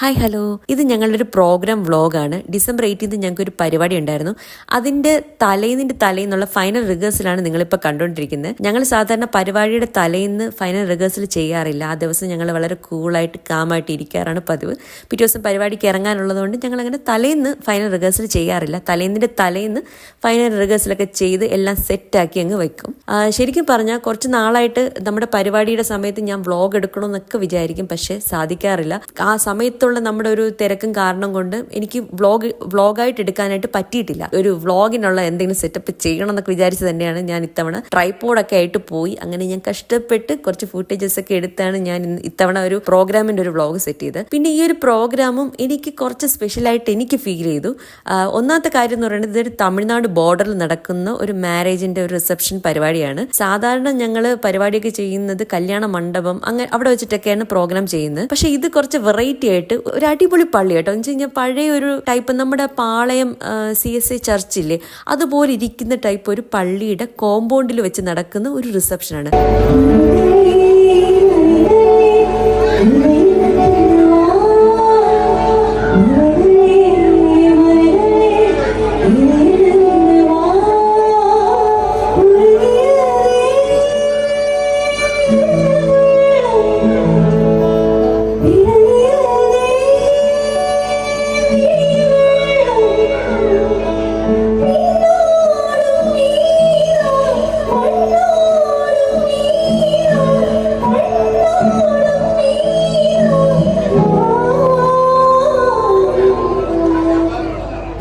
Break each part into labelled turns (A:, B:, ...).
A: Hi hello, ഇത് ഞങ്ങളുടെ ഒരു പ്രോഗ്രാം വ്ളോഗാണ്. ഡിസംബർ 18 ഞങ്ങൾക്കൊരു പരിപാടി ഉണ്ടായിരുന്നു. അതിൻ്റെ തലേന്നുള്ള ഫൈനൽ റിഹേഴ്സലാണ് നിങ്ങളിപ്പോൾ കണ്ടുകൊണ്ടിരിക്കുന്നത്. ഞങ്ങൾ സാധാരണ പരിപാടിയുടെ തലേന്ന് ഫൈനൽ റിഹേഴ്സൽ ചെയ്യാറില്ല. ആ ദിവസം ഞങ്ങൾ വളരെ കൂളായിട്ട് കാമായിട്ട് ഇരിക്കാറാണ് പതിവ്. പിറ്റേ ദിവസം പരിപാടിക്ക് ഇറങ്ങാനുള്ളതുകൊണ്ട് ഞങ്ങൾ അങ്ങനെ തലേന്ന് ഫൈനൽ റിഹേഴ്സൽ ചെയ്യാറില്ല. തലേന്ന് ഫൈനൽ റിഹേഴ്സലൊക്കെ ചെയ്ത് എല്ലാം സെറ്റാക്കി അങ്ങ് വെക്കും. ശരിക്കും പറഞ്ഞാൽ കുറച്ച് നാളായിട്ട് നമ്മുടെ പരിപാടിയുടെ സമയത്ത് ഞാൻ വ്ളോഗ് എടുക്കണമെന്നൊക്കെ വിചാരിക്കും, പക്ഷേ സാധിക്കാറില്ല. ആ സമയത്തുള്ള നമ്മുടെ ഒരു തിരക്കും കാരണം കൊണ്ട് എനിക്ക് വ്ളോഗായിട്ട് എടുക്കാനായിട്ട് പറ്റിയിട്ടില്ല. ഒരു വ്ളോഗിനുള്ള എന്തെങ്കിലും സെറ്റപ്പ് ചെയ്യണം എന്നൊക്കെ വിചാരിച്ച് തന്നെയാണ് ഞാൻ ഇത്തവണ ട്രൈപോഡൊക്കെ ആയിട്ട് പോയി. അങ്ങനെ ഞാൻ കഷ്ടപ്പെട്ട് കുറച്ച് ഫുട്ടേജസ് ഒക്കെ എടുത്താണ് ഞാൻ ഇത്തവണ ഒരു പ്രോഗ്രാമിന്റെ ഒരു വ്ളോഗ് സെറ്റ് ചെയ്ത്. പിന്നെ ഈ ഒരു പ്രോഗ്രാമും എനിക്ക് കുറച്ച് സ്പെഷ്യലായിട്ട് എനിക്ക് ഫീൽ ചെയ്തു. ഒന്നാമത്തെ കാര്യം എന്ന് പറയുന്നത് ഇതൊരു തമിഴ്നാട് ബോർഡറിൽ നടക്കുന്ന ഒരു മാരേജിന്റെ ഒരു റിസപ്ഷൻ പരിപാടിയാണ്. സാധാരണ ഞങ്ങൾ പരിപാടിയൊക്കെ ചെയ്യുന്നത് കല്യാണ മണ്ഡപം അങ്ങനെ അവിടെ വെച്ചിട്ടൊക്കെയാണ് പ്രോഗ്രാം ചെയ്യുന്നത്. പക്ഷെ ഇത് കുറച്ച് വെറൈറ്റി ആയിട്ട് ഒരു അടിപൊളി പള്ളി കേട്ടോ. എന്ന് വെച്ച് കഴിഞ്ഞാൽ പഴയ ഒരു ടൈപ്പ് നമ്മുടെ പാളയം CSI ചർച്ചില്ലേ അതുപോലെ ഇരിക്കുന്ന ടൈപ്പ് ഒരു പള്ളിയുടെ കോമ്പൗണ്ടിൽ വെച്ച് നടക്കുന്ന ഒരു റിസപ്ഷനാണ്.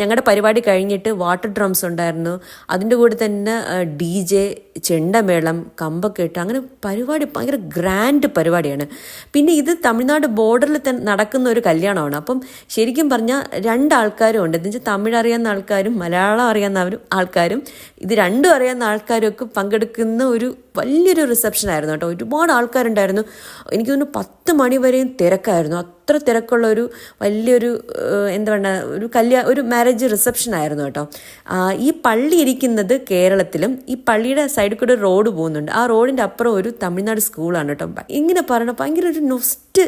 A: ഞങ്ങളുടെ പരിപാടി കഴിഞ്ഞിട്ട് വാട്ടർ ഡ്രംസ് ഉണ്ടായിരുന്നു. അതിൻ്റെ കൂടെ തന്നെ DJ, ചെണ്ടമേളം, കമ്പക്കെട്ട്, അങ്ങനെ പരിപാടി ഭയങ്കര ഗ്രാൻഡ് പരിപാടിയാണ്. പിന്നെ ഇത് തമിഴ്നാട് ബോർഡറിൽ തന്നെ നടക്കുന്ന ഒരു കല്യാണമാണ്. അപ്പം ശരിക്കും പറഞ്ഞാൽ രണ്ടാൾക്കാരും ഉണ്ട്. എന്ന് വെച്ചാൽ തമിഴ് അറിയാവുന്ന ആൾക്കാരും മലയാളം അറിയാവുന്ന ആൾക്കാരും ഇത് രണ്ടും അറിയാവുന്ന ആൾക്കാരും ഒക്കെ പങ്കെടുക്കുന്ന ഒരു വലിയൊരു റിസപ്ഷൻ ആയിരുന്നു കേട്ടോ. ഒരുപാട് ആൾക്കാരുണ്ടായിരുന്നു. എനിക്ക് തോന്നുന്നു 10 മണി വരെയും തിരക്കായിരുന്നു. അത്ര തിരക്കുള്ള ഒരു വലിയൊരു ഒരു മാരേജ് റിസപ്ഷൻ ആയിരുന്നു കേട്ടോ. ഈ പള്ളി ഇരിക്കുന്നത് കേരളത്തിലും ഈ പള്ളിയുടെ സൈഡിൽ കൂടെ ഒരു റോഡ് പോകുന്നുണ്ട്. ആ റോഡിൻ്റെ അപ്പുറം ഒരു തമിഴ്നാട് സ്കൂളാണ് കേട്ടോ. ഇങ്ങനെ പറയണം ഭയങ്കര ഒരു നൊസ്റ്റ്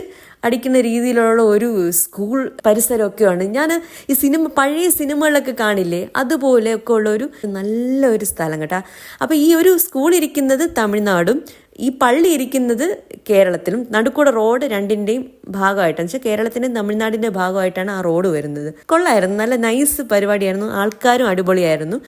A: അടിക്കുന്ന രീതിയിലുള്ള ഒരു സ്കൂൾ പരിസരമൊക്കെയാണ്. ഞാൻ ഈ പഴയ സിനിമകളിലൊക്കെ കാണില്ലേ അതുപോലെയൊക്കെ ഉള്ള ഒരു നല്ലൊരു സ്ഥലം കേട്ടോ. അപ്പോൾ ഈ ഒരു സ്കൂൾ ഇരിക്കുന്നത് തമിഴ്നാടും ഈ പള്ളി ഇരിക്കുന്നത് കേരളത്തിലും. നടുക്കൂടെ റോഡ് രണ്ടിൻ്റെയും ഭാഗമായിട്ടാണ് വെച്ചാൽ കേരളത്തിൻ്റെയും തമിഴ്നാടിൻ്റെ ഭാഗമായിട്ടാണ് ആ റോഡ് വരുന്നത്. കൊള്ളായിരുന്നു, നല്ല നൈസ് പരിപാടിയായിരുന്നു. ആൾക്കാരും അടിപൊളിയായിരുന്നു.